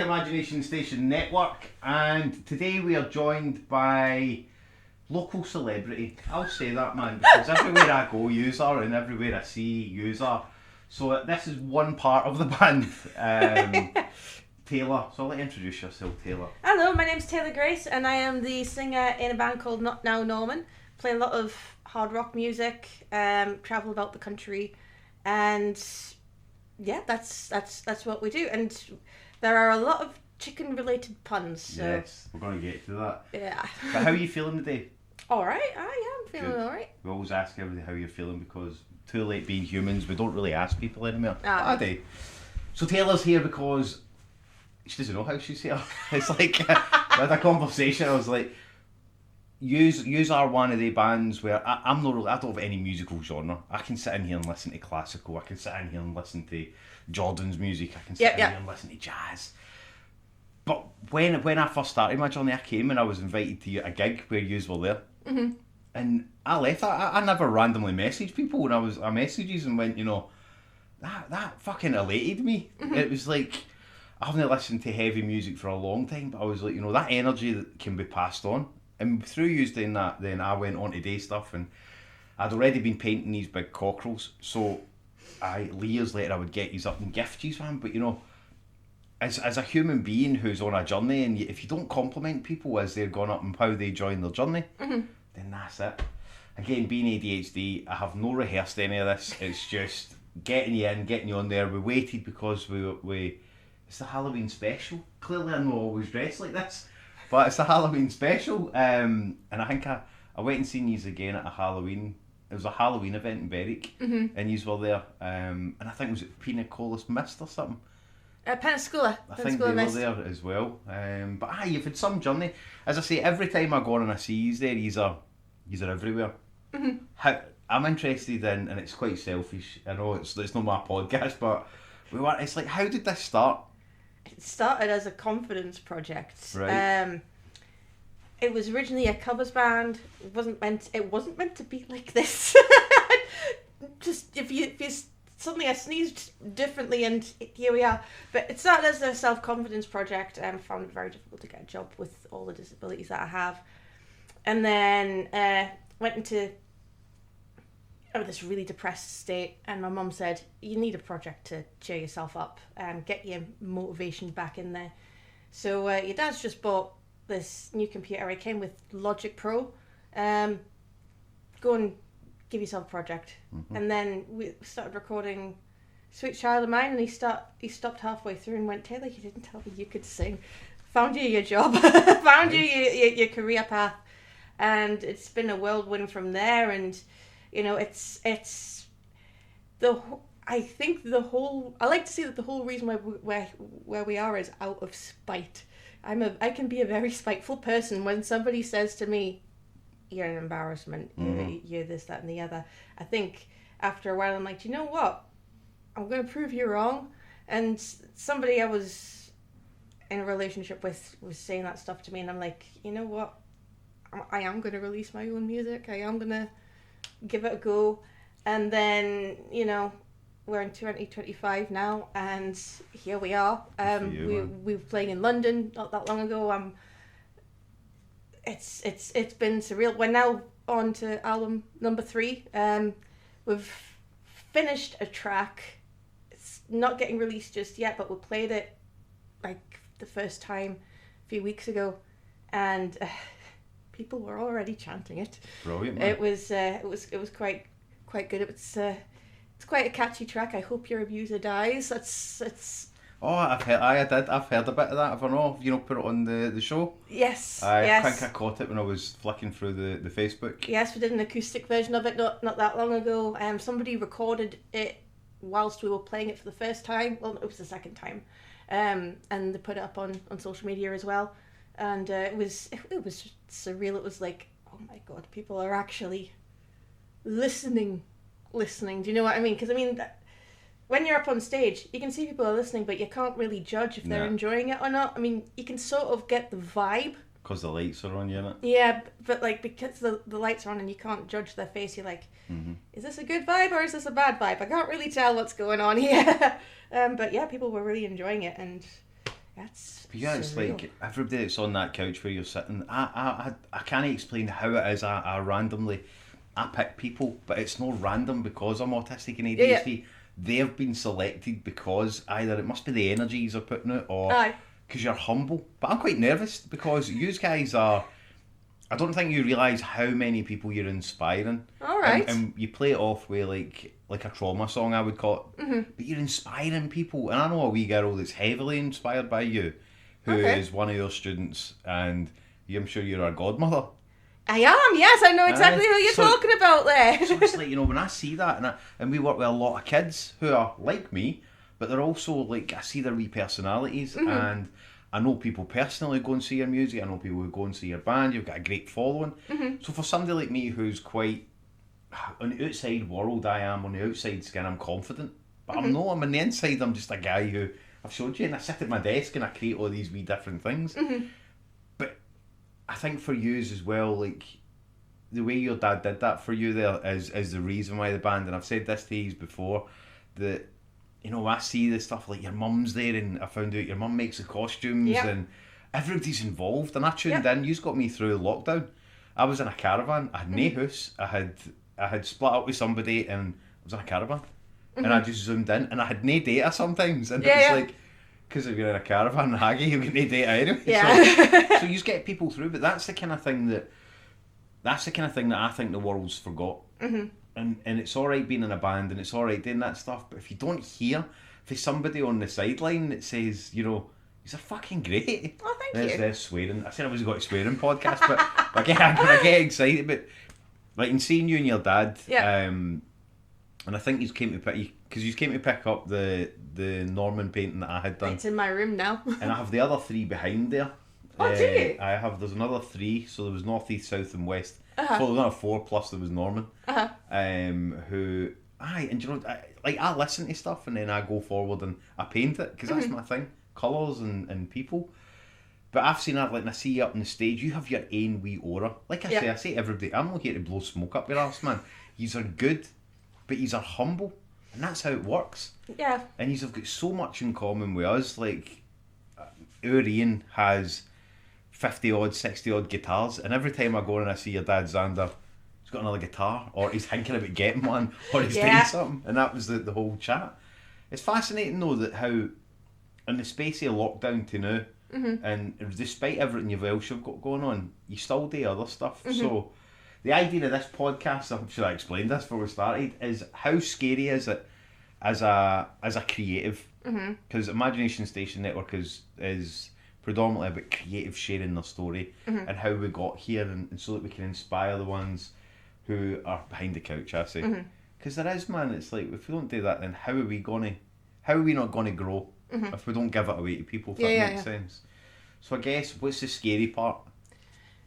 to Imagination Station Network, and today we are joined by local celebrity. I'll say that, man, because everywhere I go, yous are, and everywhere I see, yous are. So this is one part of the band, Taylor. So I'll let you introduce yourself, Taylor. Hello, my name's Taylor Grace, and I am the singer in a band called Not Now Norman. Play a lot of hard rock music, travel about the country, and yeah, that's what we do. And there are a lot of chicken-related puns. So. Yes, we're going to get to that. Yeah. But how are you feeling today? All right, I am feeling all right. We always ask everybody how you're feeling because too late being humans, we don't really ask people anymore. Ah. I do. So Taylor's here because she doesn't know how she's here. It's like we had a conversation. I was like, "Yous are one of the bands where I'm not really. I don't have any musical genre. I can sit in here and listen to classical. I can sit in here and listen to Jordan's music. I can sit in here and listen to jazz." But when I first started my journey, I came and I was invited to a gig where yous were there. Mm-hmm. And I left. I never randomly messaged people when I messaged and went, that fucking elated me. Mm-hmm. It was like, I haven't listened to heavy music for a long time, but I was like, that energy that can be passed on. And through you doing that, then I went on to do stuff, and I'd already been painting these big cockerels. So years later I would get these up and gift these, man. But as a human being who's on a journey, and if you don't compliment people as they're going up and how they join their journey, Mm-hmm. then that's it. Again, being ADHD, I have no rehearsed any of this. It's just getting you in, getting you on there. We waited because we it's the Halloween special. Clearly I'm not always dressed like this, but it's the Halloween special. And I think I went and seen yous again at a Halloween. It was a Halloween event in Berwick, and yous were there. And I think it was at Pinacolis Mist or something. Pensacola. I think they were there as well. But you've had some journey. As I say, every time I go on and I see yous there, yous are everywhere. Mm-hmm. I'm interested in, and it's quite selfish, I know it's not my podcast, but it's like, how did this start? It started as a confidence project. Right. It was originally a covers band. It wasn't meant to be like this. Just if you suddenly I sneezed differently and here we are. But it started as a self-confidence project and I found it very difficult to get a job with all the disabilities that I have. And then went into this really depressed state, and my mum said, you need a project to cheer yourself up and get your motivation back in there. So your dad's just bought this new computer. It came with Logic Pro. Go and give yourself a project. Mm-hmm. And then we started recording Sweet Child of Mine, and he stopped halfway through and went, Taylor, you didn't tell me you could sing. Found you your job. Found you your career path. And it's been a whirlwind from there, and it's I like to say that the whole reason where we are is out of spite. I can be a very spiteful person. When somebody says to me, you're an embarrassment, you're this, that and the other, I think after a while I'm like, you know what, I'm going to prove you wrong. And somebody I was in a relationship with was saying that stuff to me, and I'm like, you know what, I am going to release my own music. I am going to give it a go. And then, we're in 2025 now, and here we are. We were playing in London not that long ago. It's been surreal. We're now on to album number 3. We've finished a track. It's not getting released just yet, but we played it like the first time a few weeks ago, and people were already chanting it. Brilliant, man. It was quite good. It's quite a catchy track. I Hope Your Abuser Dies. It's. Oh, I've heard a bit of that. If I know, put it on the show. Yes. I think I caught it when I was flicking through the Facebook. Yes, we did an acoustic version of it not that long ago. Somebody recorded it whilst we were playing it for the first time. Well, it was the second time, and they put it up on social media as well. And it was surreal. It was like, oh my god, people are actually listening. Do you know what I mean? Because when you're up on stage, you can see people are listening, but you can't really judge if they're enjoying it or not. You can sort of get the vibe. Because the lights are on, innit? Yeah, but because the lights are on and you can't judge their face, you're like, is this a good vibe or is this a bad vibe? I can't really tell what's going on here. But yeah, people were really enjoying it, and That's But yeah, it's surreal. like everybody that's on that couch where you're sitting. I can't explain how it is. I pick people, but it's not random because I'm autistic and Yeah, ADHD. They've been selected because either it must be the energies they're putting out, or Aye. because you're humble. But I'm quite nervous because you guys are. I don't think you realise how many people you're inspiring. All right. And you play it off with like a trauma song, I would call it. Mm-hmm. But you're inspiring people. And I know a wee girl that's heavily inspired by you, who is Okay. one of your students, and I'm sure you're her godmother. I am, yes, I know exactly Aye. who you're So- talking about there. So it's like, when I see that, and we work with a lot of kids who are like me, but they're also like, I see their wee personalities, and I know people personally go and see your music, I know people who go and see your band, you've got a great following. So for somebody like me who's quite, on the outside world I am, on the outside skin I'm confident, but I'm not, I'm on the inside I'm just a guy who, I've showed you, and I sit at my desk and I create all these wee different things. But I think for you as well, like, the way your dad did that for you there is the reason why the band, and I've said this to you before, that, I see the stuff like your mum's there, and I found out your mum makes the costumes, Yep. and everybody's involved, and I tuned Yep. in. You've got me through lockdown. I was in a caravan, I had no house, I had split up with somebody, and I was in a caravan, and I just zoomed in, and I had no data sometimes, and Yeah, it was yeah. like, because if you're in a caravan, Haggy, you get no data anyway. Yeah. So you just get people through, but that's the kind of thing that I think the world's forgot. And it's all right being in a band, and it's all right doing that stuff, but if you don't hear for somebody on the sideline that says, these are fucking great. Oh, thank you. There's swearing. I said I was got a swearing podcast, but I get excited. But like in seeing you and your dad, Yeah. and I think you came to pick up the Norman painting that I had done, It's in my room now. and I have the other three behind there. Oh, do you? There's another three, so there was north, east, south, and west. Uh-huh. So there was another four plus there was Norman. Uh-huh. And I listen to stuff and then I go forward and I paint it because that's my thing, colours and people. But I've seen that, like, when I see you up on the stage, you have your own wee aura. Like I say every day, I'm not here to blow smoke up your arse, man. Yous are good, but yous are humble, and that's how it works. Yeah. And yous have got so much in common with us. Like, our Ian has 50 odd, 60 odd guitars, and every time I go and I see your dad Xander, he's got another guitar, or he's thinking about getting one, or he's doing something, and that was the whole chat. It's fascinating though that how, in the space of lockdown to now, and despite everything you've got going on, you still do other stuff. So the idea of this podcast, I'm sure I explained this before we started, is how scary is it as a creative? Because Imagination Station Network is predominantly about creative sharing their story and how we got here, and so that we can inspire the ones who are behind the couch, I say. Because there is, man, it's like, if we don't do that, then how are we not gonna grow if we don't give it away to people, if that makes sense? So I guess, what's the scary part?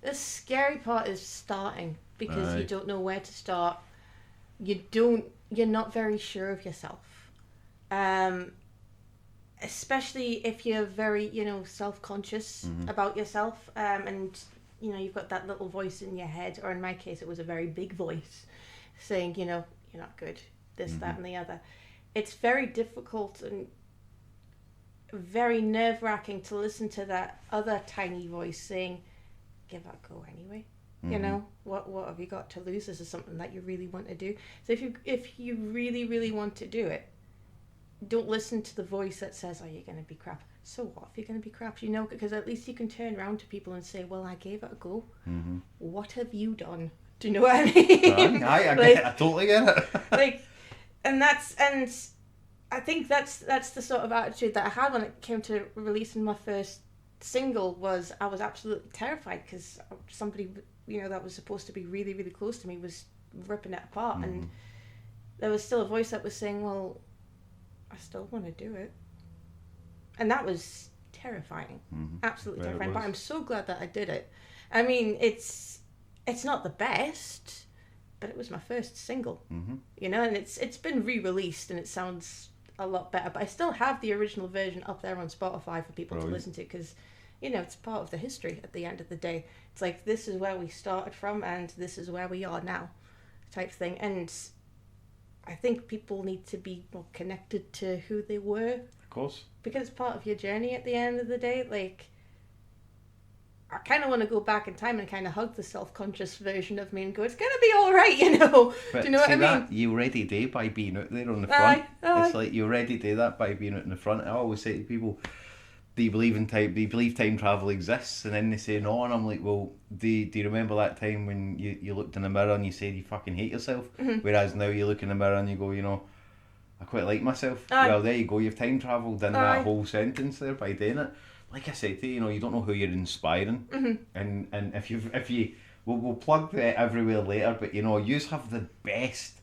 The scary part is starting, because Aye. you don't know where to start. You're not very sure of yourself. Especially if you're very, self-conscious about yourself, and you've got that little voice in your head, or in my case it was a very big voice saying, you're not good, this, that and the other. It's very difficult and very nerve-wracking to listen to that other tiny voice saying, give it a go anyway. What have you got to lose? This is something that you really want to do. So if you really, really want to do it, don't listen to the voice that says, oh, you're going to be crap. So what if you're going to be crap? Because at least you can turn around to people and say, well, I gave it a go. What have you done? Do you know what I mean? I totally get it. And I think that's the sort of attitude that I had when it came to releasing my first single. Was I was absolutely terrified because somebody that was supposed to be really, really close to me was ripping it apart, and there was still a voice that was saying, well, I still want to do it. And that was terrifying. Absolutely terrifying. But I'm so glad that I did it. I mean, it's not the best, but it was my first single. And it's been re-released and it sounds a lot better. But I still have the original version up there on Spotify for people to listen to, because it's part of the history at the end of the day. It's like, this is where we started from and this is where we are now, type thing. And I think people need to be more connected to who they were course. Because it's part of your journey at the end of the day. Like, I kind of want to go back in time and kind of hug the self-conscious version of me and go, it's going to be all right, you know. But do you know what I mean? That, you already do by being out there on the front. Aye. It's like you already do that by being out in the front. I always say to people, do you believe in time? Do you believe time travel exists? And then they say no, and I'm like, well, do you remember that time when you looked in the mirror and you said you fucking hate yourself? Mm-hmm. Whereas now you look in the mirror and you go, you know, I quite like myself. Aye. Well, there you go. You've time travelled in Aye. that whole sentence there by doing it. Like I said to you, you don't know who you're inspiring, and if you we'll plug that everywhere later, but yous have the best.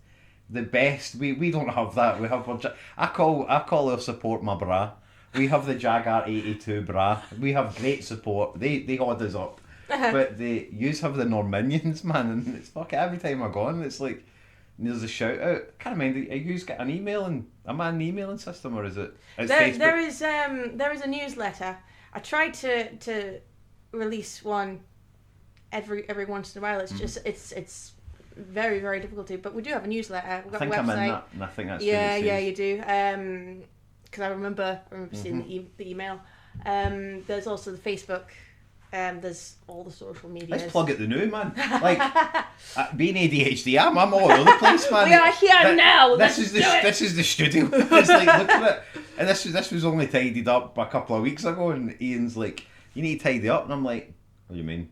We don't have that. We have I call our support my bra. We have the Jaguar 82 bra. We have great support. They hold us up, but yous have the Norminions, man, and it's fucking every time I go on, it's like there's a shout out. I can't remember. You get an email and am I an emailing system or is it? There is a newsletter. I try to release one every once in a while. It's just it's very, very difficult to. But we do have a newsletter. We've got I think a website. I'm in that, and I think that's yeah, what it says. you do. Because I remember seeing the email. There's also the Facebook. There's all the social media. Let's plug it the new, man. Like being ADHD, I'm all over the place, man. We are here now. This is the studio. It's like, look at it. And this was only tidied up a couple of weeks ago, and Ian's like, you need to tidy up, and I'm like, what do you mean?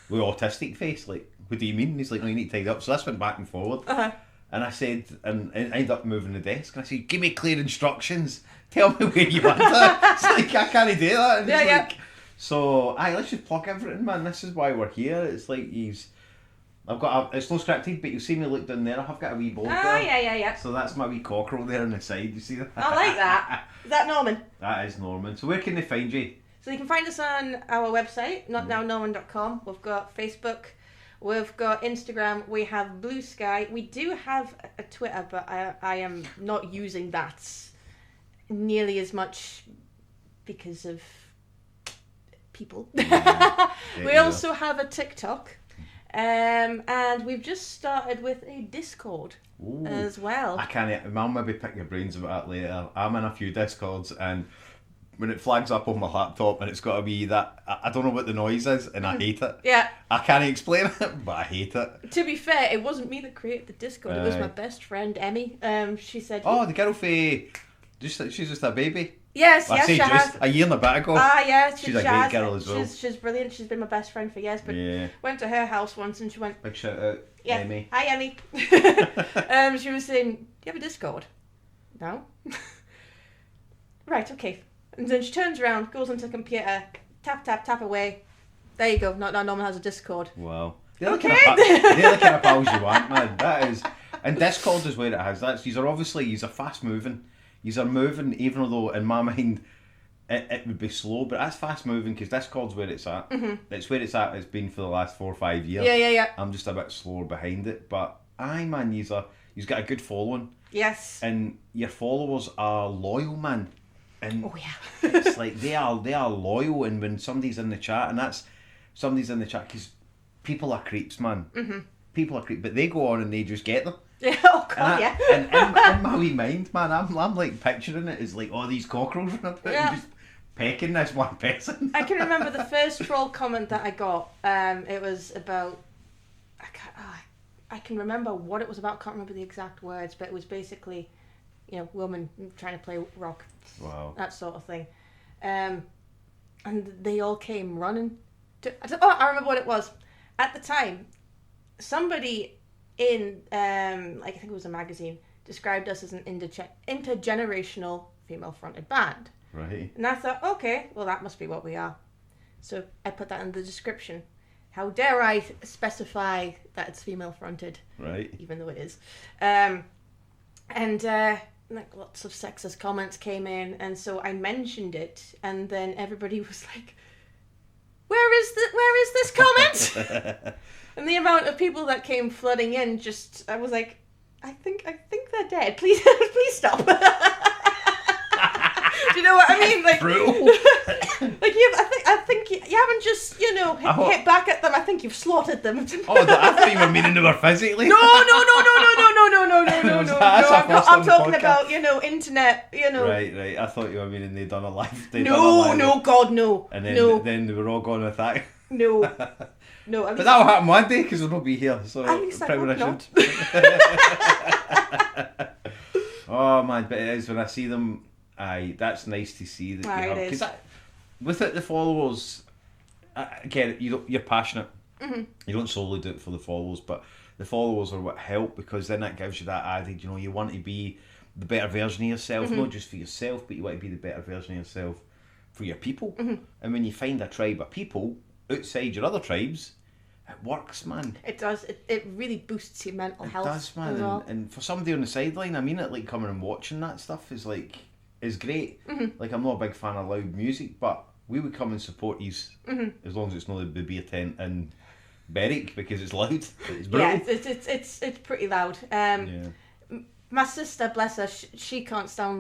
With autistic face, like, what do you mean? And he's like, no, you need to tidy up. So this went back and forward. And I said, and I ended up moving the desk, and I said, give me clear instructions. Tell me where you want it. It's like, I can't do that. And it's like, so, let's just plug everything, man. This is why we're here. It's like it's no scripted, but you'll see me look down there. I've got a wee bowl there. Yeah. So that's my wee cockerel there on the side. You see that? I like that. Is that Norman? That is Norman. So where can they find you? So you can find us on our website, notnownorman.com. We've got Facebook. We've got Instagram. We have Blue Sky. We do have a Twitter, but I am not using that nearly as much because of people. We also have a TikTok. And we've just started with a Discord as well. I'll maybe pick your brains about that later. I'm in a few Discords, and when it flags up on my laptop and it's got to be that, I don't know what the noise is, and I hate it. Yeah. I can't explain it, but I hate it. To be fair, it wasn't me that created the Discord. It was my best friend, Emmy. She said... Oh, the girl she's just a baby. Yes, I say just a year and a bit ago. Yeah, she's a great girl as well. She's brilliant. She's been my best friend for years. But went to her house once and she went, big shout out, Emmy. Hi, Emmy. She was saying, do you have a Discord? No. Right, okay. And then she turns around, goes onto the computer, tap away. There you go. Not Norman has a Discord. Wow. Okay. They're the kind of pals you want, man. That is, and Discord is where it has. These are fast moving. These are moving, even though in my mind it would be slow, but that's fast moving because Discord's where it's at. It's where it's at. It's been for the last 4 or 5 years. Yeah. I'm just a bit slower behind it, but man, you've got a good following. Yes. And your followers are loyal, man. And oh yeah. it's like they are loyal, and when somebody's in the chat, and that's somebody's in the chat because people are creeps, man. People are creeps, but they go on and they just get them. Yeah, oh god, yeah. And in my wee mind, man, I'm like picturing it as like all these cockerels running about and just pecking this one person. I can remember the first troll comment that I got. It was about I can remember what it was about. Can't remember the exact words, but it was basically, woman trying to play rock. Wow. That sort of thing. And they all came running. I remember what it was. At the time, somebody in, I think it was a magazine, described us as an intergenerational female-fronted band. Right. And I thought, okay, well, that must be what we are. So I put that in the description. How dare I specify that it's female-fronted? Right. Even though it is. Like lots of sexist comments came in, and so I mentioned it, and then everybody was like, where is this comment? And the amount of people that came flooding in, I was like, I think they're dead. Please stop. Do you know what I mean? Like, brutal. Like I think you haven't just hit back at them. I think you've slaughtered them. Oh, I thought you were meaning they were physically. No. no. That's our first I'm on the talking podcast. about, internet, Right. I thought you were meaning they'd done a live. No, God, no. And then, no, then they were all going to attack. no. No, But that'll happen one day because we'll not be here. So At least I hope premonition. Oh man, but it is when I see them. Aye, that's nice to see that Aye, you have. it is. Because with it, the followers. Again, you're passionate. Mm-hmm. You don't solely do it for the followers, but the followers are what help because then that gives you that added. You want to be the better version of yourself, Mm-hmm. not just for yourself, but you want to be the better version of yourself for your people. Mm-hmm. And when you find a tribe of people outside your other tribes, it works, man. It does. It really boosts your mental health. It does, man. as well. And for somebody on the sideline, I mean it, like coming and watching that stuff is great. Mm-hmm. Like I'm not a big fan of loud music, but we would come and support you Mm-hmm. as long as it's not the beer tent in Berwick because it's loud. It's brutal. Yeah, it's pretty loud. Yeah. My sister, bless her, she can't stand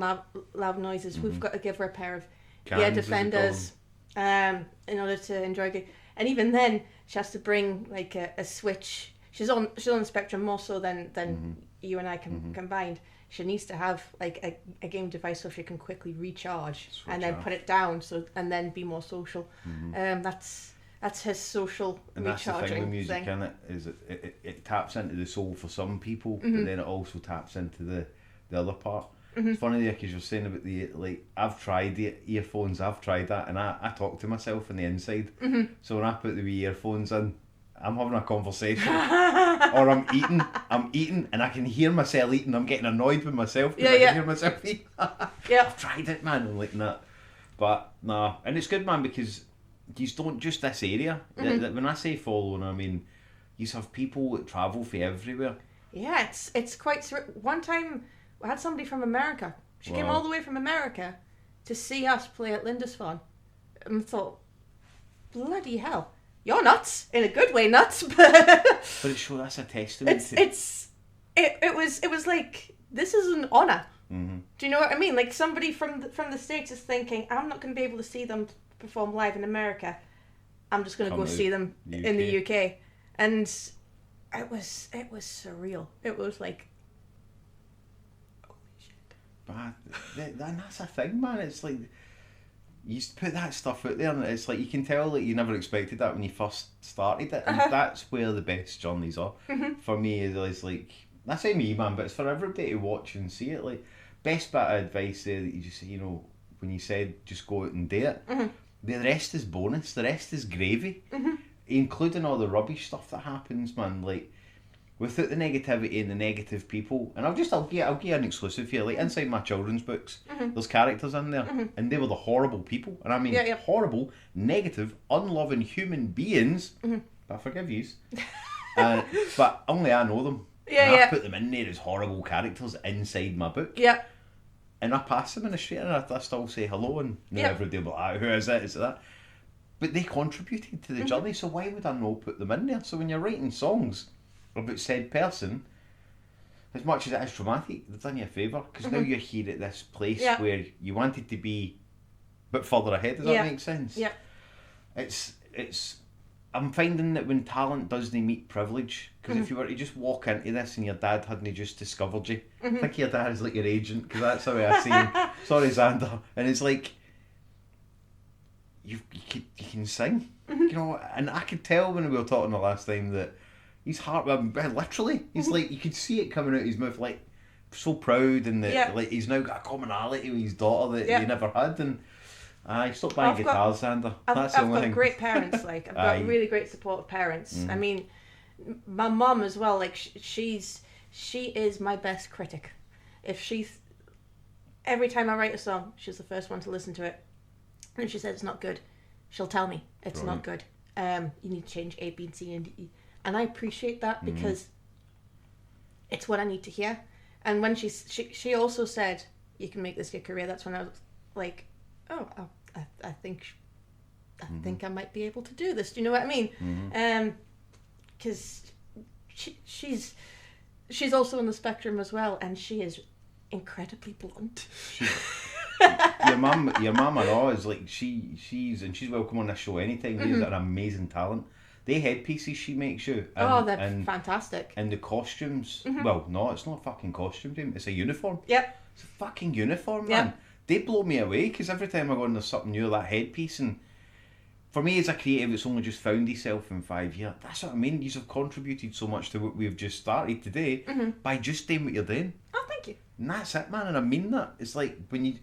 loud noises. We've got to give her a pair of Cans, ear as they defenders in order to enjoy it. And even then, she has to bring like a switch. She's on the spectrum more so than you and I combined. She needs to have like a game device so she can quickly recharge and then put it down and then be more social. That's his social And that's the recharging thing with music, thing. innit? Is it taps into the soul for some people, Mm-hmm. but then it also taps into the other part. It's funny there because you're saying about I've tried the earphones, I've tried that, and I talk to myself on the inside. Mm-hmm. So when I put the wee earphones in, I'm having a conversation, or I'm eating, and I can hear myself eating. I'm getting annoyed with myself because I can hear myself eating. Yeah. I've tried it, man, and like that. But nah, and it's good, man, because you don't just this area. When I say following, I mean you have people that travel from everywhere. Yeah, it's quite one time I had somebody from America. She came Wow. all the way from America to see us play at Lindisfarne. And I thought, bloody hell, you're nuts. In a good way nuts, but But it's sure that's a testament to it was like, this is an honour. Mm-hmm. Do you know what I mean? Like somebody from the States is thinking, I'm not going to be able to see them perform live in America. I'm just going to Come go to see them the in the UK. And it was surreal. It was like, But that's a thing, man. It's like you put that stuff out there, and it's like you can tell that you never expected that when you first started it, and that's where the best journeys are. For me, it's like I say me, man, but it's for everybody to watch and see it. Like best bit of advice there that you just when you said just go out and do it. The rest is bonus. The rest is gravy, including all the rubbish stuff that happens, man. Like. Without the negativity and the negative people, and I'll give you an exclusive here. Like inside my children's books, there's characters in there, and they were the horrible people, and I mean horrible, negative, unloving human beings. But I forgive yous. But only I know them. And I put them in there as horrible characters inside my book. yeah, And I pass them in the street, and I still say hello, and everybody will be like, who is it? Is it that? But they contributed to the journey, so why would I not put them in there? So when you're writing songs about said person, as much as it is traumatic, they've done you a favour because now you're here at this place where you wanted to be, but further ahead. Does that make sense? Yeah. It's. I'm finding that when talent doesn't meet privilege, because if you were to just walk into this and your dad hadn't just discovered you, I think your dad is like your agent because that's how I see him. Sorry, Xander, and it's like you can sing, and I could tell when we were talking the last time that. He's literally. He's like you could see it coming out of his mouth, like so proud, and that like he's now got a commonality with his daughter that he never had. And stop buying guitars, Sander. That's the only I've thing. got great parents. Like I've got really great supportive parents. I mean, my mum as well. Like she is my best critic. If every time I write a song, she's the first one to listen to it, and if she says it's not good, she'll tell me it's not good. You need to change A, B, C, and D. And I appreciate that because it's what I need to hear. And when she also said, you can make this your career, that's when I was like, oh, I think I might be able to do this. Do you know what I mean? Because she's also on the spectrum as well, and she is incredibly blunt. Your mum and all is like she's welcome on this show anytime. She's got an amazing talent. the headpieces she makes you. They're fantastic. And the costumes. Well, no, it's not a fucking costume, Jim. It's a uniform. Yep. It's a fucking uniform, man. Yep. They blow me away because every time I go on, there's something new, that headpiece. And for me as a creative, it's only just found yourself in 5 years. That's what I mean. You've contributed so much to what we've just started today by just doing what you're doing. Oh, thank you. And that's it, man. And I mean that. It's like when you,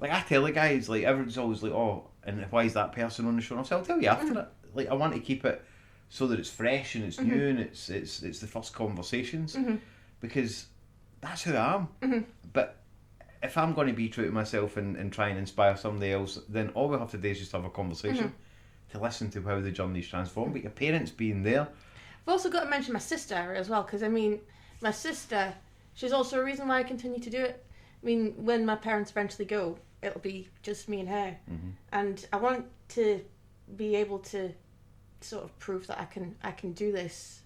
like I tell the guys, like everyone's always like, oh, and why is that person on the show? And I'll tell you after it. Like I want to keep it so that it's fresh and it's new and it's the first conversations because that's who I am. But if I'm going to be true to myself and try and inspire somebody else, then all we have to do is just have a conversation to listen to how the journey's transformed. But your parents being there. I've also got to mention my sister as well, because I mean, my sister, she's also a reason why I continue to do it. I mean, when my parents eventually go, it'll be just me and her. And I want to be able to sort of prove that I can do this,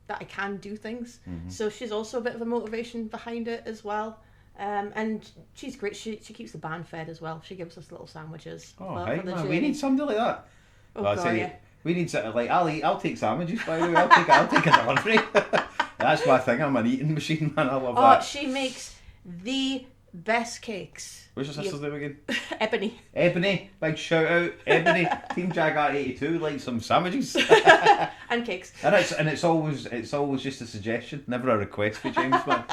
that I can do things. So she's also a bit of a motivation behind it as well. And she's great. She keeps the band fed as well. She gives us little sandwiches. Oh, hey man, we need somebody like that. Oh, well, God, yeah. We need something like I'll take sandwiches. By the way, I'll take a delivery. That's my thing. I'm an eating machine, man. I love that. Oh, she makes the best cakes. What's your sister's name again? Ebony. Ebony, big shout out, Ebony. Team Jaguar 82 like some sandwiches and cakes. And it's always just a suggestion, never a request for James, man.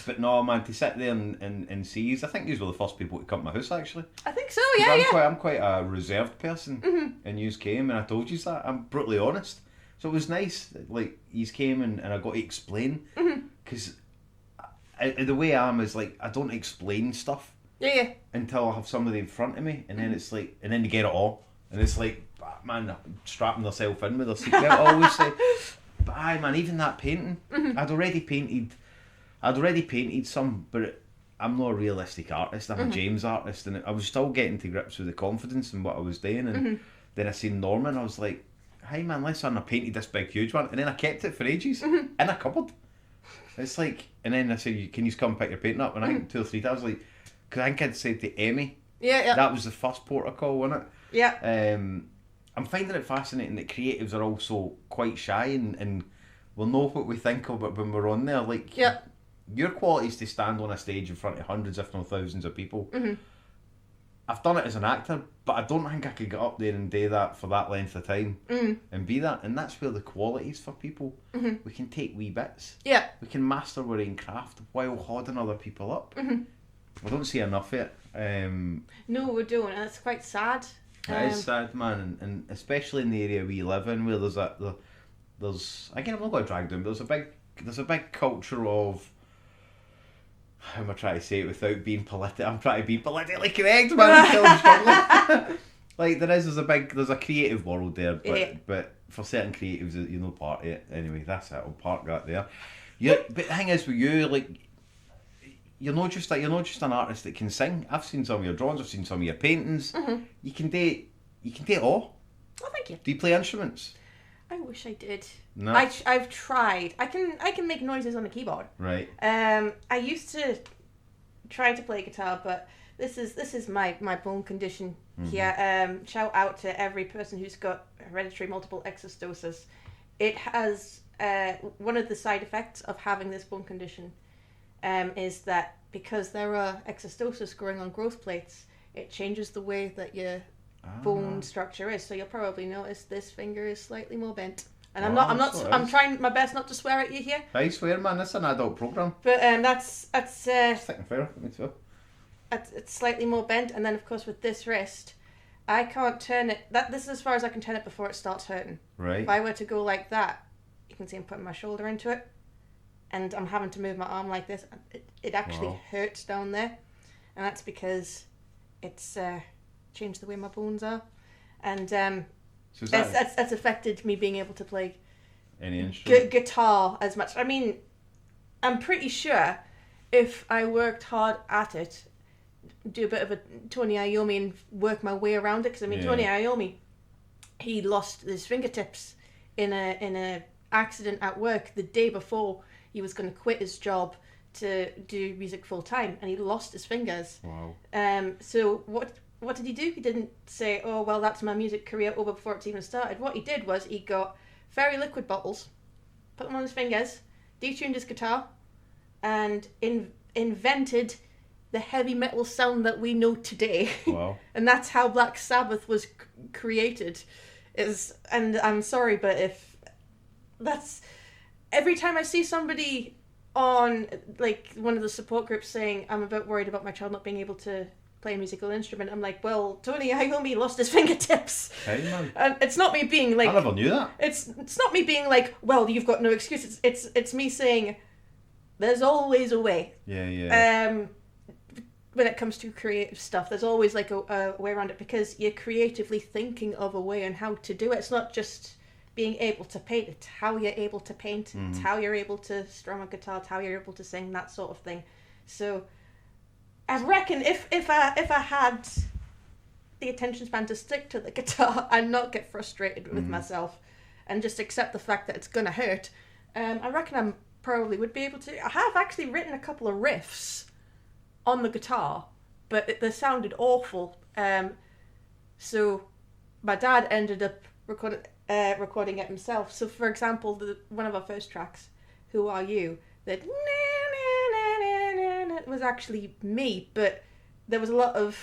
But no, man, to sit there and see you, I think you were the first people to come to my house actually. I think so, yeah. I'm quite a reserved person, and you came and I told you that. I'm brutally honest, so it was nice. Like you came and I got to explain because. The way I am is like I don't explain stuff until I have somebody in front of me, and then it's like, and then you get it all, and it's like, man, strapping themselves in with their seatbelt. I always say, but aye, man, even that painting, I'd already painted some, but I'm not a realistic artist. I'm a James artist, and I was still getting to grips with the confidence in what I was doing, and then I seen Norman, I was like, hey man, listen, I painted this big huge one, and then I kept it for ages in a cupboard. It's like, and then I said, can you come pick your painting up? And I think 2 or 3 times, like, because I think I'd said to Emmy, that was the first port of call, wasn't it? Yeah. I'm finding it fascinating that creatives are also quite shy and we'll know what we think of it when we're on there. Like, your quality is to stand on a stage in front of hundreds, if not thousands of people. I've done it as an actor, but I don't think I could get up there and do that for that length of time and be that. And that's where the quality is for people. We can take wee bits. Yeah. We can master our own craft while holding other people up. We don't see enough of it. No, we don't, and it's quite sad. It is sad, man, and especially in the area we live in, where there's again, I'm not going to drag down, but there's a big culture of. How am I trying to say it without being political? I'm trying to be politically correct, man. Until I'm struggling. Like there's a creative world there, but for certain creatives, you're not part of it. Anyway, that's it. I'll park that there. But the thing is with you, like you're not just an artist that can sing. I've seen some of your drawings. I've seen some of your paintings. You can do it all. Oh, thank you. Do you play instruments? I wish I did. No. I've tried. I can make noises on the keyboard. Right. I used to try to play guitar, but this is my bone condition here. Shout out to every person who's got hereditary multiple exostosis. It has one of the side effects of having this bone condition is that because there are exostosis growing on growth plates, it changes the way that your bone structure is. So you'll probably notice this finger is slightly more bent. And I'm trying my best not to swear at you here. I swear, man, that's an adult program. But that's sticking fair, me too. It's slightly more bent, and then of course with this wrist, I can't turn it. This is as far as I can turn it before it starts hurting. Right. If I were to go like that, you can see I'm putting my shoulder into it, and I'm having to move my arm like this. It actually hurts down there, and that's because it's changed the way my bones are, and so that's affected me being able to play any instrument, guitar as much. I mean, I'm pretty sure if I worked hard at it, do a bit of a Tony Iommi and work my way around it, because I mean Tony Iommi, he lost his fingertips in a accident at work the day before he was going to quit his job to do music full time, and he lost his fingers. Wow. So what did he do? He didn't say, oh, well, that's my music career over before it's even started. What he did was he got fairy liquid bottles, put them on his fingers, detuned his guitar, and invented the heavy metal sound that we know today. Wow. And that's how Black Sabbath was created. And I'm sorry, but if that's... Every time I see somebody on, like, one of the support groups saying, I'm a bit worried about my child not being able to play a musical instrument, I'm like, well, Tony Iommi lost his fingertips. Hey, man. And it's not me being like... I never knew that. It's not me being like, well, you've got no excuse. It's me saying, there's always a way. Yeah. When it comes to creative stuff, there's always like a way around it, because you're creatively thinking of a way on how to do it. It's not just being able to paint, it's how you're able to paint, it's how you're able to strum a guitar, it's how you're able to sing, that sort of thing. So I reckon if I had the attention span to stick to the guitar and not get frustrated with myself and just accept the fact that it's gonna hurt, I reckon I probably would be able to. I have actually written a couple of riffs on the guitar, but they sounded awful. So my dad ended up recording it himself. So, for example, one of our first tracks, "Who Are You?" that was actually me, but there was a lot of,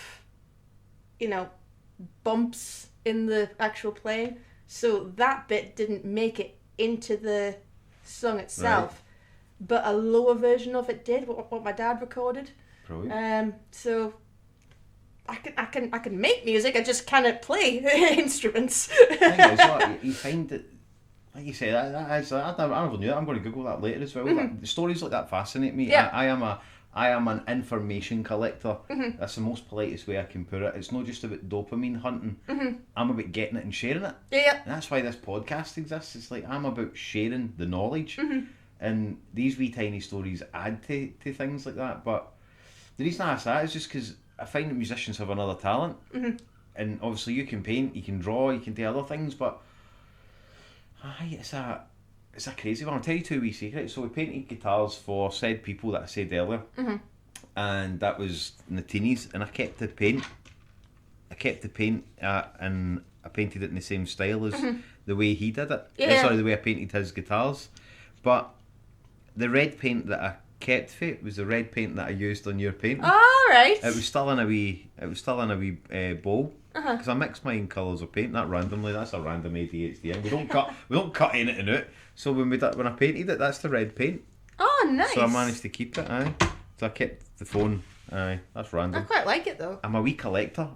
bumps in the actual playing, so that bit didn't make it into the song itself. Right. But a lower version of it did. What my dad recorded. Brilliant. So I can make music. I just cannot play instruments. You find that, like you say, that is, I never knew that. I'm going to Google that later as well. The stories like that fascinate me. Yeah. I am an information collector. That's the most politest way I can put it. It's not just about dopamine hunting. I'm about getting it and sharing it. Yeah. And that's why this podcast exists. It's like I'm about sharing the knowledge, and these wee tiny stories add to things like that. But the reason I ask that is just because I find that musicians have another talent, and obviously you can paint, you can draw, you can do other things, but it's a crazy one. I'll tell you two wee secrets. So we painted guitars for said people that I said earlier, and that was in the teenies, and I kept the paint, and I painted it in the same style as the way he did it. The way I painted his guitars, but the red paint that I kept for it was the red paint that I used on your painting. All right. It was still in a wee bowl, because I mixed my own colours of paint, not randomly. That's a random ADHD. We don't cut anything out. So when I painted it, that's the red paint. Oh, nice. So I managed to keep it. Aye. So I kept the phone. Aye. That's random. I quite like it though. I'm a wee collector.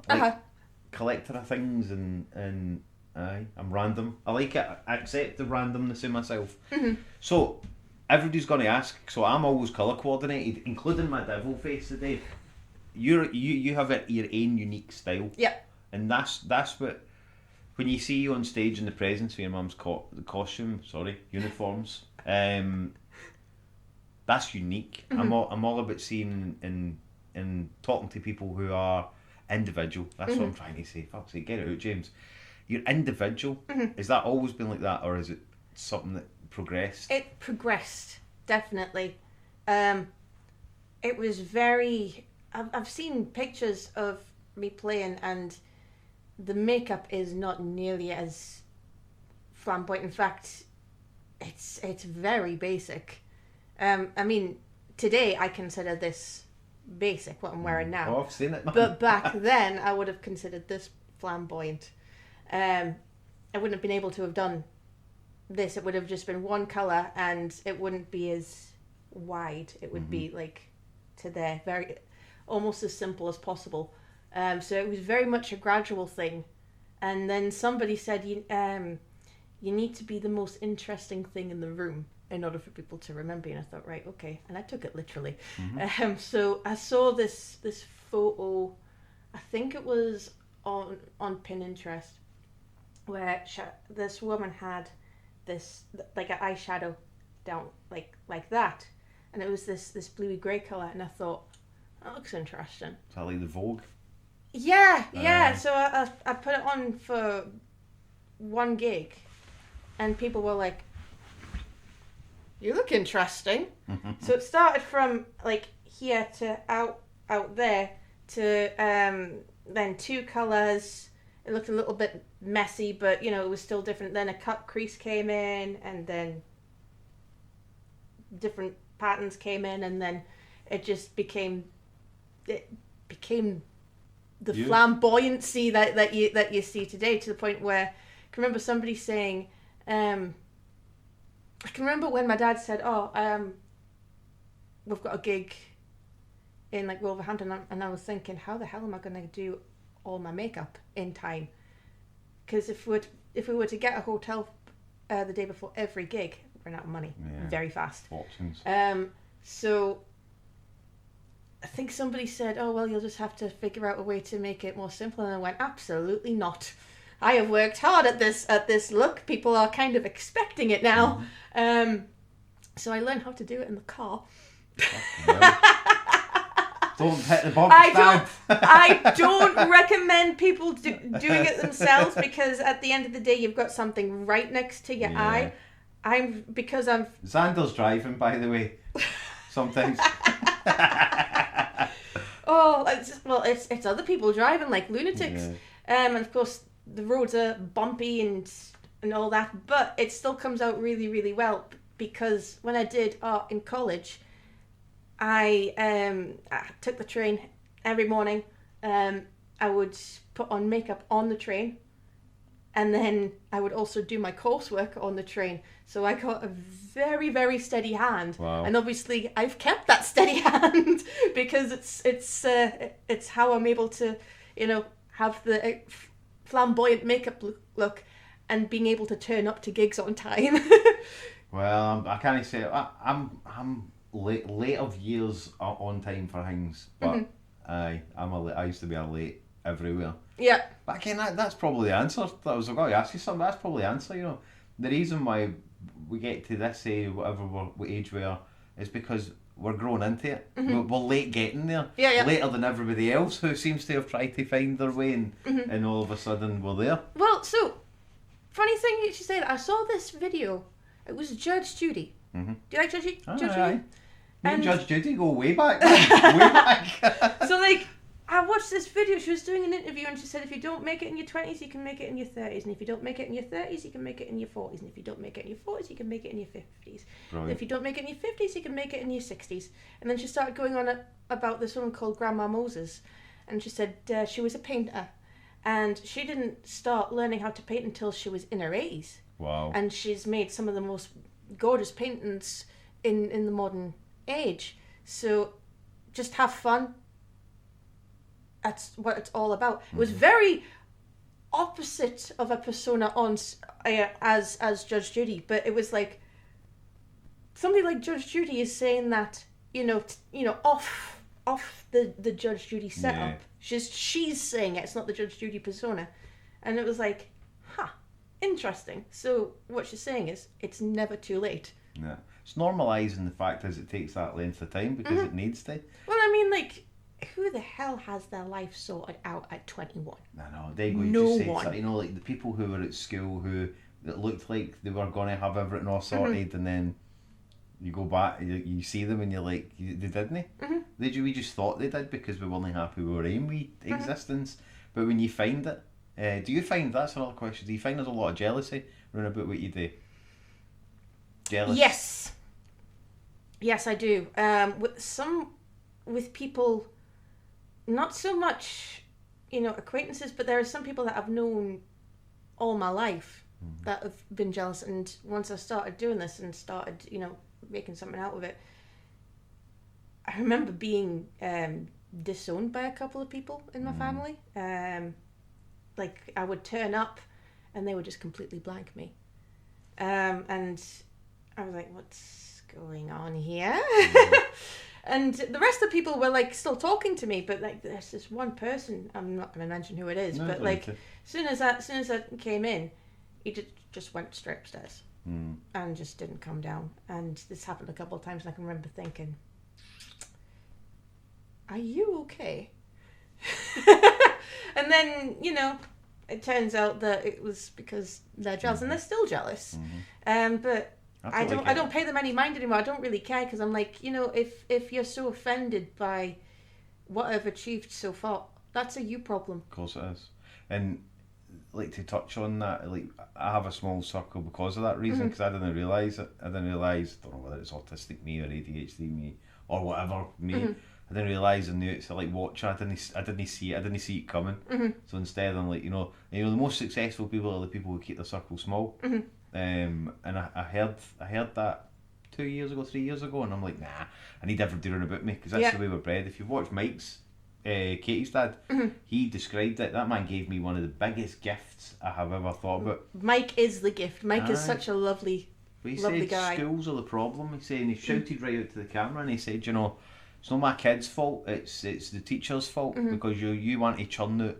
Collector of things, and aye, I'm random. I like it. I accept the randomness in myself. So everybody's going to ask. So I'm always colour coordinated, including my devil face today. You have your own unique style. Yeah. And that's what, when you see you on stage in the presence of your mum's uniforms, that's unique. I'm all about seeing and talking to people who are individual. That's what I'm trying to say. Fuck's sake, get it out, James. You're individual. Has that always been like that, or is it something that progressed? It progressed, definitely. It was very... I've seen pictures of me playing, and the makeup is not nearly as flamboyant. In fact, it's very basic. I mean, today I consider this basic, what I'm wearing now. Oh, I've seen it. But back then, I would have considered this flamboyant. I wouldn't have been able to have done this. It would have just been one colour, and it wouldn't be as wide. It would be like to there, very almost as simple as possible. So it was very much a gradual thing. And then somebody said, you need to be the most interesting thing in the room in order for people to remember you. And I thought, right, okay. And I took it literally. So I saw this photo, I think it was on Pinterest, where this woman had this, like an eyeshadow down like that. And it was this bluey grey colour. And I thought, that looks interesting. Is that like the Vogue? Yeah. So I put it on for one gig, and people were like, "You look interesting." So it started from like here to out there to then 2 colours. It looked a little bit messy, but it was still different. Then a cut crease came in, and then different patterns came in, and then it just became the You? flamboyancy that you see today, to the point where I can remember somebody saying, I can remember when my dad said, we've got a gig in like Wolverhampton, and I was thinking, how the hell am I going to do all my makeup in time? Because if we were to get a hotel the day before every gig, we're out of money very fast. Fortunes. So I think somebody said, oh, well, you'll just have to figure out a way to make it more simple. And I went, absolutely not. I have worked hard at this look. People are kind of expecting it now. So I learned how to do it in the car. Don't hit the bump stand. I don't recommend people doing it themselves, because at the end of the day, you've got something right next to your eye. Xander's driving, by the way. Sometimes. It's other people driving like lunatics, and of course the roads are bumpy and all that, but it still comes out really, really well, because when I did art in college, I took the train every morning. I would put on makeup on the train, and then I would also do my coursework on the train. So I got a very, very steady hand. Wow. And obviously I've kept that steady hand because it's how I'm able to, have the flamboyant makeup look and being able to turn up to gigs on time. Well, I can't say I'm late of years on time for things, but I used to be a late everywhere. Yeah. But again, that's probably the answer. I was going to ask you something. That's probably the answer. The reason why we get to this whatever age we are is because we're growing into it. We're late getting there. Yeah. Later than everybody else who seems to have tried to find their way, and all of a sudden we're there. Well, so funny thing you should say that. I saw this video. It was Judge Judy. Do you like Judge Judy? Me and Judge Judy go way back. Way back. So I watched this video. She was doing an interview, and she said, if you don't make it in your 20s, you can make it in your 30s. And if you don't make it in your 30s, you can make it in your 40s. And if you don't make it in your 40s, you can make it in your 50s. And if you don't make it in your 50s, you can make it in your 60s. And then she started going on about this woman called Grandma Moses. And she said she was a painter. And she didn't start learning how to paint until she was in her 80s. Wow. And she's made some of the most gorgeous paintings in the modern age. So just have fun. That's what it's all about. It was very opposite of a persona on as Judge Judy, but it was like somebody like Judge Judy is saying that off the Judge Judy setup. She's saying it. It's not the Judge Judy persona, and it was like, interesting. So what she's saying is it's never too late. Yeah, it's normalising the fact is it takes that length of time because it needs to. Well, I mean, like, who the hell has their life sorted out at 21? No, they go. No just one. Say, like the people who were at school that looked like they were going to have everything all sorted, and then you go back, you see them, and you're like, they didn't. We just thought they did because we weren't happy with our own existence. But when you find it, do you find that's another question? Do you find there's a lot of jealousy around about what you do? Jealous? Yes, I do. With people, not so much, acquaintances, but there are some people that I've known all my life that have been jealous. And once I started doing this and started, making something out of it, I remember being disowned by a couple of people in my family. Like, I would turn up and they would just completely blank me. And I was like, what's going on here? And the rest of the people were like still talking to me, but like there's this one person, I'm not going to mention who it is, but like as soon as I came in, he just went straight upstairs and just didn't come down. And this happened a couple of times, and I can remember thinking, are you okay? And then, it turns out that it was because they're jealous, and they're still jealous. But I don't pay them any mind anymore. I don't really care, because I'm like, if you're so offended by what I've achieved so far, That's a you problem. Of course it is. And like to touch on that, like I have a small circle because of that reason, because I didn't realise it. I didn't realise, don't know whether it's autistic me or ADHD me or whatever me. I didn't realise I knew it. So like watching, I didn't see it coming. So instead, I'm like, the most successful people are the people who keep their circle small. And I heard that 2 years ago, 3 years ago, and I'm like, nah, I need everybody around about me, because that's the way we're bred. If you've watched Mike's, Katie's dad, he described it. That man gave me one of the biggest gifts I have ever thought about. Mike is the gift. Mike is such a lovely guy. Schools are the problem. He said, and he shouted right out to the camera, and he said, it's not my kid's fault. It's the teacher's fault, because you want to churn out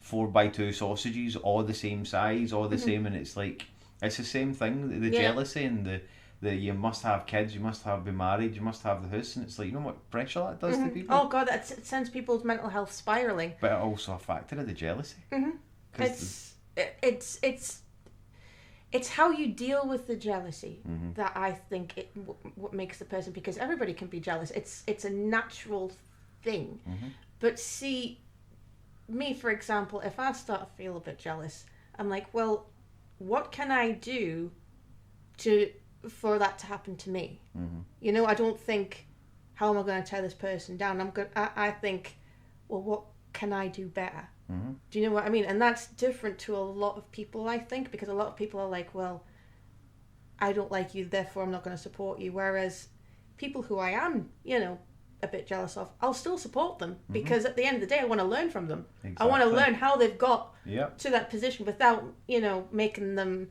4x2 sausages, all the same size, all the same, and it's like it's the same thing. The jealousy and the you must have kids, you must be married, you must have the house, and it's like, you know what pressure that does to people. Oh God, it sends people's mental health spiraling. But it also a factor of the jealousy. It's how you deal with the jealousy that I think what makes the person, because everybody can be jealous. It's a natural thing. But see, me for example, if I start to feel a bit jealous, I'm like, well, what can I do for that to happen to me? I don't think, how am I going to tear this person down? I think, well, what can I do better? Do you know what I mean? And that's different to a lot of people, I think, because a lot of people are like, well, I don't like you, therefore I'm not going to support you. Whereas people who I am, a bit jealous of, I'll still support them, because at the end of the day, I want to learn from them. Exactly. I want to learn how they've got to that position without, making them,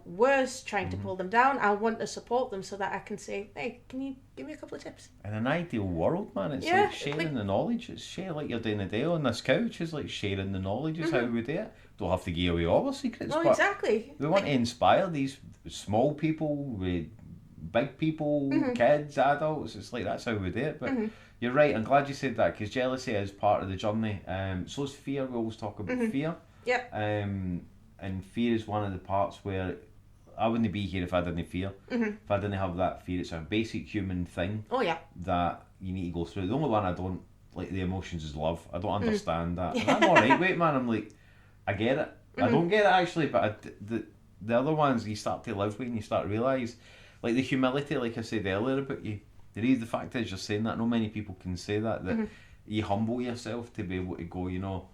worse, trying to pull them down. I want to support them so that I can say, hey, can you give me a couple of tips? In an ideal world, man, it's like sharing the knowledge. It's share like you're doing today on this couch. It's like sharing the knowledge is how we do it. Don't have to give away all our secrets. No, exactly. We want to inspire these small people with big people, kids, adults. It's like that's how we do it. But you're right. I'm glad you said that, because jealousy is part of the journey. So is fear. We always talk about fear. Yeah. And fear is one of the parts where I wouldn't be here if I didn't fear. If I didn't have that fear, it's a basic human thing. Oh yeah. That you need to go through. The only one I don't like the emotions is love. I don't understand that. And I'm alright with it, man. I'm like, I get it. I don't get it actually, but the other ones you start to live with and you start to realise, like the humility, like I said earlier about you. The fact is you're saying that. Not many people can say that you humble yourself to be able to go,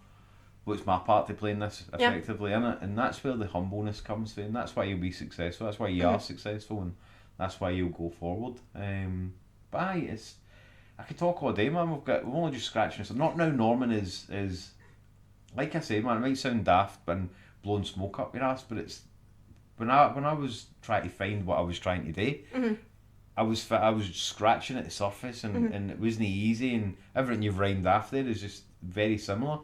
what's my part to play in this effectively, innit? And that's where the humbleness comes from, and that's why you'll be successful. That's why you are successful, and that's why you'll go forward. But I could talk all day, man. We're only just scratching this. Not now. Norman is like I say, man. It might sound daft and blowing smoke up your ass, but it's when I was trying to find what I was trying to do. I was scratching at the surface, and it wasn't easy, and everything you've rhymed after is just very similar.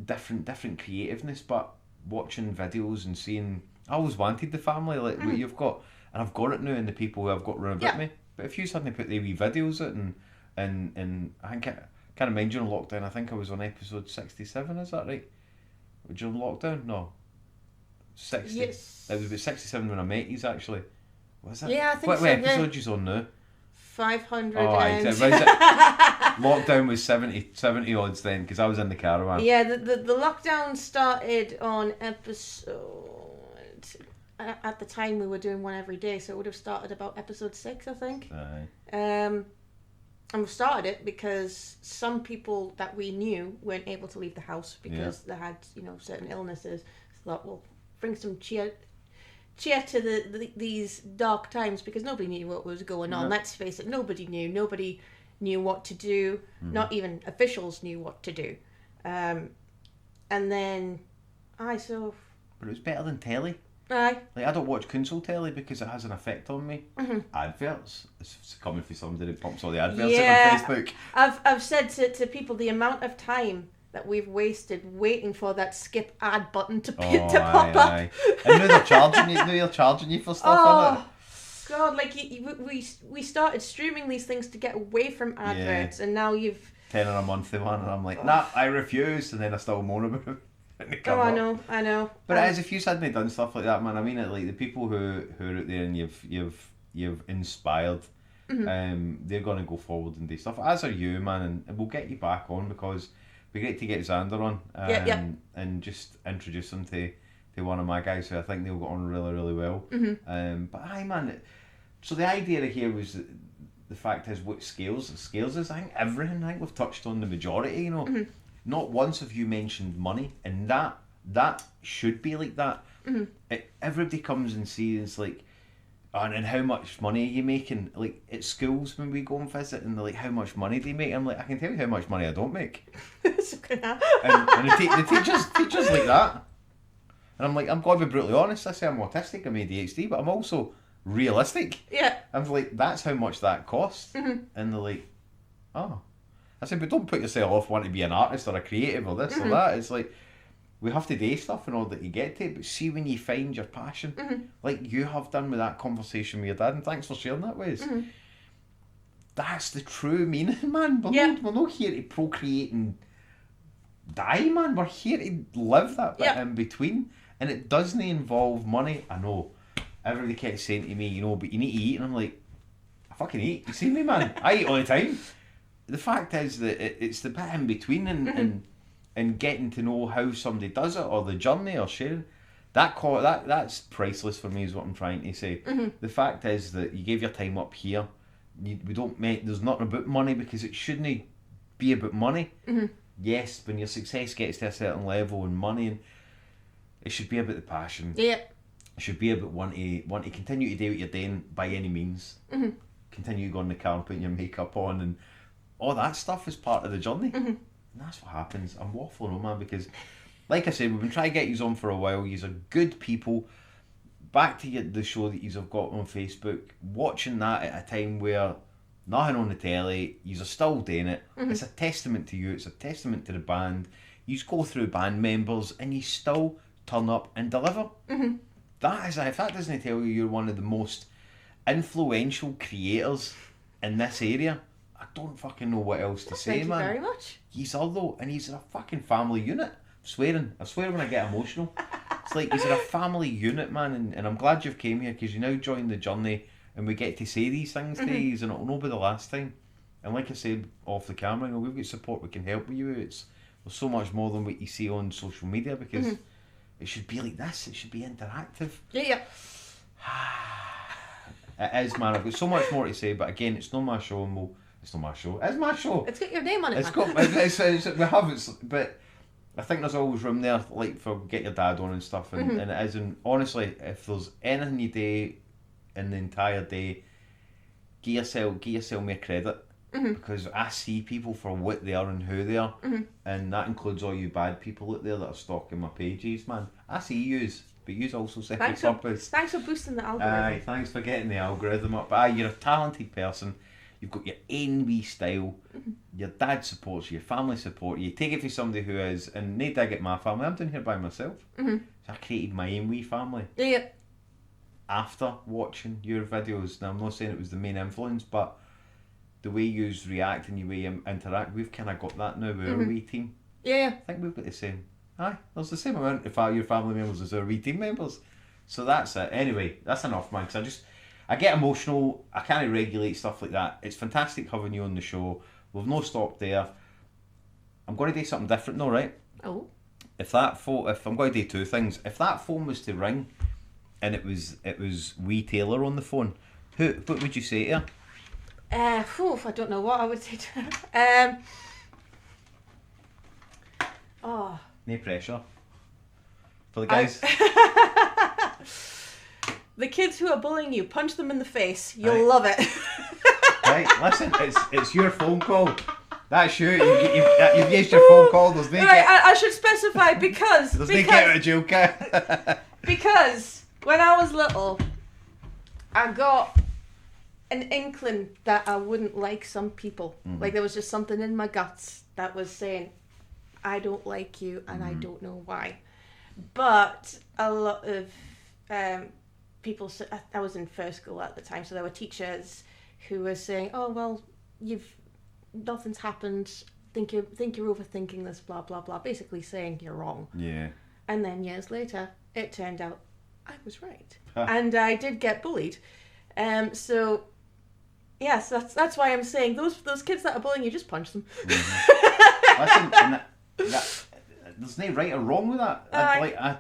Different creativeness, but watching videos and seeing, I always wanted the family like what you've got, and I've got it now in the people who I've got around about me. But if you suddenly put the wee videos out and I think I can't mind during lockdown, I think I was on episode 67, is that right? During lockdown? No. 60. Yes. It was about 67 when I met you actually. Was it? Yeah, I think what so. What episode you on now? 500 Lockdown was 70 odds then, because I was in the caravan. Yeah, the lockdown started on episode, at the time we were doing one every day, so it would have started about episode 6, I think. Aye. And we started it because some people that we knew weren't able to leave the house because they had, certain illnesses. So thought, well, bring some cheer to these dark times, because nobody knew what was going on. Let's face it, nobody knew what to do. Not even officials knew what to do. And then But it was better than telly. Aye. Like I don't watch console telly because it has an effect on me. Adverts. It's coming from somebody that pumps all the adverts out on Facebook. I've said to people the amount of time that we've wasted waiting for that skip ad button to pop up. And now they're charging you. Now you're charging you for stuff, innit? God, like we started streaming these things to get away from adverts, and now you've £10 a month they want, and I'm like, nah, I refuse, and then I still moan about it. I know. But as if you hadn't done stuff like that, man, I mean it, like the people who are out there and you've inspired, they're gonna go forward and do stuff. As are you, man, and we'll get you back on, because be great to get Xander on and just introduce him to one of my guys who I think they'll get on really, really well. But aye, man. So the idea here was that the fact is what scales is. I think everything. I think we've touched on the majority. You know, not once have you mentioned money, and that should be like that. Everybody comes and sees like, and how much money are you making? Like at schools when we go and visit, and they're like, how much money do you make? I'm like, I can tell you how much money I don't make. and the teachers like that. And I'm like, I'm going to be brutally honest. I say I'm autistic, I'm ADHD, but I'm also realistic. Yeah. I'm like, that's how much that costs. And they're like, oh. I said, but don't put yourself off wanting to be an artist or a creative or this or that. It's like, we have to do stuff in order to get to it, but see when you find your passion, like you have done with that conversation with your dad, and thanks for sharing that with us. That's the true meaning, man. We're not here to procreate and die, man. We're here to live that bit in between. And it doesn't involve money. I know. Everybody kept saying to me, you know, but you need to eat. And I'm like, I fucking eat. You see me, man? I eat all the time. The fact is that it's the bit in between and getting to know how somebody does it or the journey or sharing. That's priceless for me is what I'm trying to say. The fact is that you gave your time up here. There's nothing about money because it shouldn't be about money. Yes, when your success gets to a certain level and money and it should be about the passion. Yeah. It should be about wanting to continue to do what you're doing by any means. Continue to go in the car and putting your makeup on and all that stuff is part of the journey. And that's what happens. I'm waffling on, man, because like I said, we've been trying to get you on for a while. You're good people. Back to the show that you've got on Facebook, watching that at a time where nothing on the telly, you're still doing it. It's a testament to you. It's a testament to the band. You go through band members and you still turn up and deliver. If that doesn't tell you you're one of the most influential creators in this area, I don't fucking know what else to say, man. Thank you very much. He's all though, and he's a fucking family unit. I swear when I get emotional. It's like he's a family unit, man, and I'm glad you've came here because you now join the journey and we get to say these things to you, and it'll not be the last time. And like I said off the camera, you know, we've got support, we can help with you. There's so much more than what you see on social media because it should be like this. It should be interactive. Yeah. It is, man. I've got so much more to say, but again, it's not my show, and it's not my show. It's my show. It's got your name on it. But I think there's always room there, like for get your dad on and stuff, and it is. And honestly, if there's anything you do in the entire day, give yourself more credit. Because I see people for what they are and who they are, and that includes all you bad people out there that are stalking my pages, man. I see yous, but yous also set the purpose. Thanks for boosting the algorithm. Aye, thanks for getting the algorithm up. Aye, you're a talented person. You've got your own wee style. Your dad supports you, your family support you. Take it from somebody who is, and no dig at my family. I'm down here by myself. So I created my own wee family. Yeah. After watching your videos, now I'm not saying it was the main influence, but the way you react and the way you interact, we've kind of got that now with our wee team. Yeah. I think we've got the same. Aye, there's the same amount of your family members as our wee team members. So that's it. Anyway, that's enough, man. Because I get emotional. I can't regulate stuff like that. It's fantastic having you on the show. We've no stopped there. I'm going to do something different though, right? Oh. If I'm going to do two things. If that phone was to ring, and it was wee Taylor on the phone, what would you say to her? I don't know what I would say to her. No pressure. For the guys. The kids who are bullying you, punch them in the face. You'll love it. Right, listen, it's your phone call. That's you. You've used your phone call. There's no I should specify because there's no get out of jail card. Because when I was little, I got an inkling that I wouldn't like some people. Like there was just something in my guts that was saying, I don't like you and I don't know why. But a lot of people, I was in first school at the time, so there were teachers who were saying, oh, well, nothing's happened, think you're overthinking this, blah, blah, blah, basically saying you're wrong. Yeah. And then years later, it turned out I was right. And I did get bullied. So, yes, that's why I'm saying those kids that are bullying you, just punch them. Listen, There's no right or wrong with that.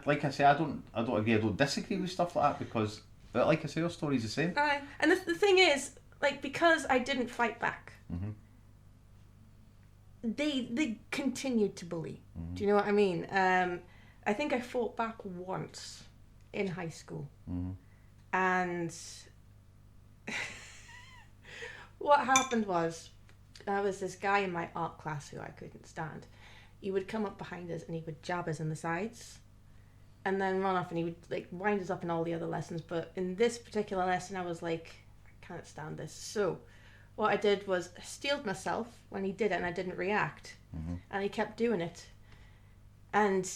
Like I say, I don't agree. I don't disagree with stuff like that because, but like I say, your story's the same. Aye. And the thing is, like, because I didn't fight back, they continued to bully. Do you know what I mean? I think I fought back once in high school, and what happened was, there was this guy in my art class who I couldn't stand. He would come up behind us and he would jab us in the sides and then run off, and he would like wind us up in all the other lessons. But in this particular lesson, I was like, I can't stand this. So what I did was I steeled myself when he did it, and I didn't react. And he kept doing it. And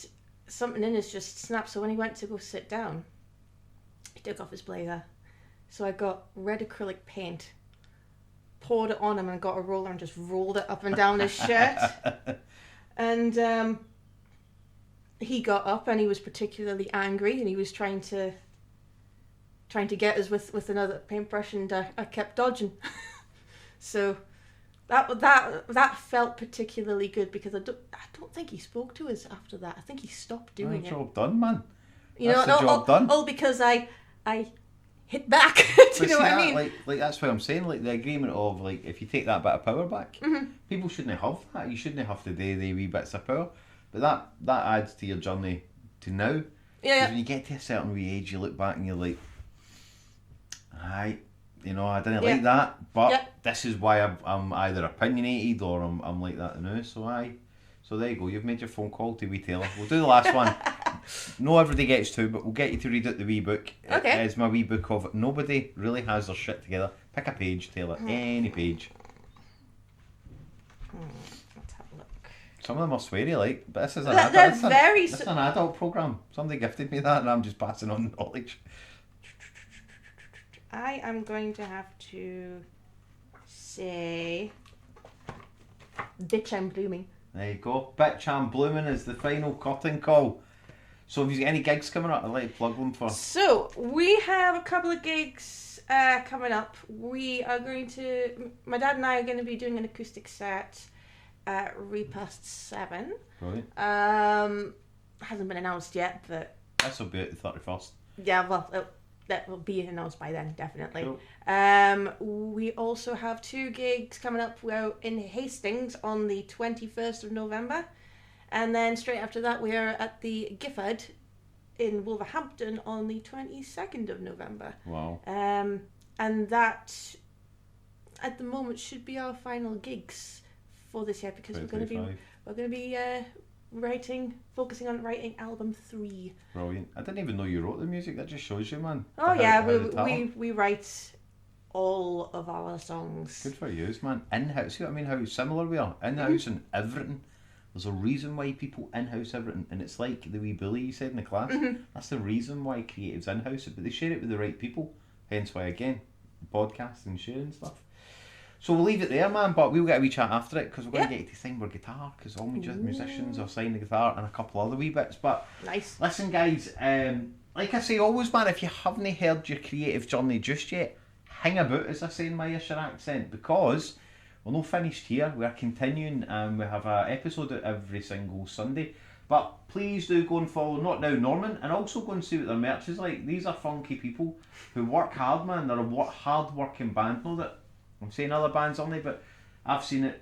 something in us just snapped. So when he went to go sit down, he took off his blazer. So I got red acrylic paint, poured it on him, and got a roller and just rolled it up and down his shirt. And he got up and he was particularly angry, and he was trying to get us with another paintbrush, and I kept dodging. So that felt particularly good because I don't think he spoke to us after that. I think he stopped doing it. Job done, man. That's the job done. All because I hit back. Do you know what I mean? Like that's what I'm saying. Like the agreement of like if you take that bit of power back, people shouldn't have that. You shouldn't have to do the wee bits of power. But that adds to your journey to now. Yeah. When you get to a certain wee age, you look back and you're like, aye, I didn't like that, but this is why I'm either opinionated or I'm like that now. So aye. So there you go. You've made your phone call to wee Taylor. We'll do the last one. No everybody gets to, but we'll get you to read out the wee book. Okay. It is my wee book of nobody really has their shit together. Pick a page, Taylor. Any page. Let's have a look. Some of them are sweary, like, but this is an That's an adult programme. Somebody gifted me that and I'm just passing on knowledge. I am going to have to say, bitch, I'm blooming. There you go. Bitch, I'm blooming is the final curtain call. So have you got any gigs coming up? I'd like to plug them for. So we have a couple of gigs coming up. We are going to, my dad and I are going to be doing an acoustic set at Repast 7. Brilliant. Hasn't been announced yet, but This will be at the 31st. yeah, well, that will be announced by then, definitely. Cool. We also have 2 gigs coming up in Hastings on the 21st of November. And then straight after that, we are at the Gifford in Wolverhampton on the 22nd of November. Wow. And that, at the moment, should be our final gigs for this year because we're going to be focusing on writing album 3. Brilliant. I didn't even know you wrote the music. That just shows you, man. Oh yeah, we write all of our songs. Good for you, man. In-house. See what I mean? How similar we are. In-house and everything. There's a reason why people in-house everything, and it's like the wee bully you said in the class. That's the reason why creatives in-house it, but they share it with the right people. Hence why, again, podcasts and sharing stuff. So we'll leave it there, man, but we'll get a wee chat after it because we're going to get you to sign our guitar because all musicians are signing the guitar and a couple other wee bits. But nice. Listen, guys, like I say always, man, if you haven't heard your creative journey just yet, hang about, as I say in my Ayrshire accent, because we're not finished here. We're continuing and we have an episode out every single Sunday. But please do go and follow Not Now Norman and also go and see what their merch is like. These are funky people who work hard, man. They're a hard-working band. Know that I'm saying other bands only, but I've seen it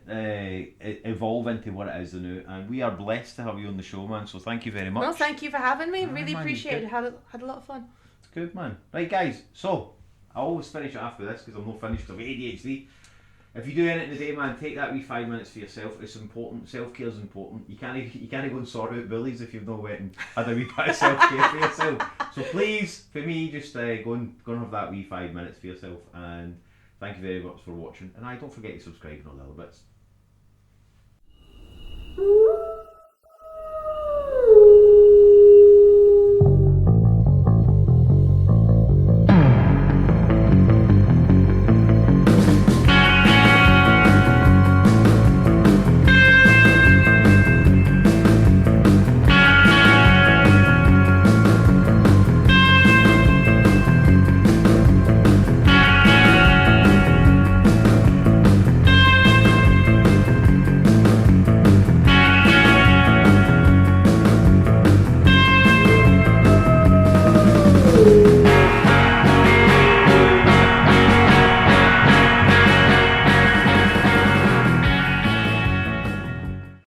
evolve into what it is now, and we are blessed to have you on the show, man. So thank you very much. Well, thank you for having me. Really man, appreciate it. Had a lot of fun. It's good, man. Right, guys. So I always finish it off with this because I'm not finished. I've ADHD. If you do anything today, man, take that wee 5 minutes for yourself. It's important. Self-care is important. You can't go and sort out bullies if you've not went and had a wee bit of self-care for yourself. So please, for me, just go and have that wee 5 minutes for yourself. And thank you very much for watching. And don't forget to subscribe and all the other bits.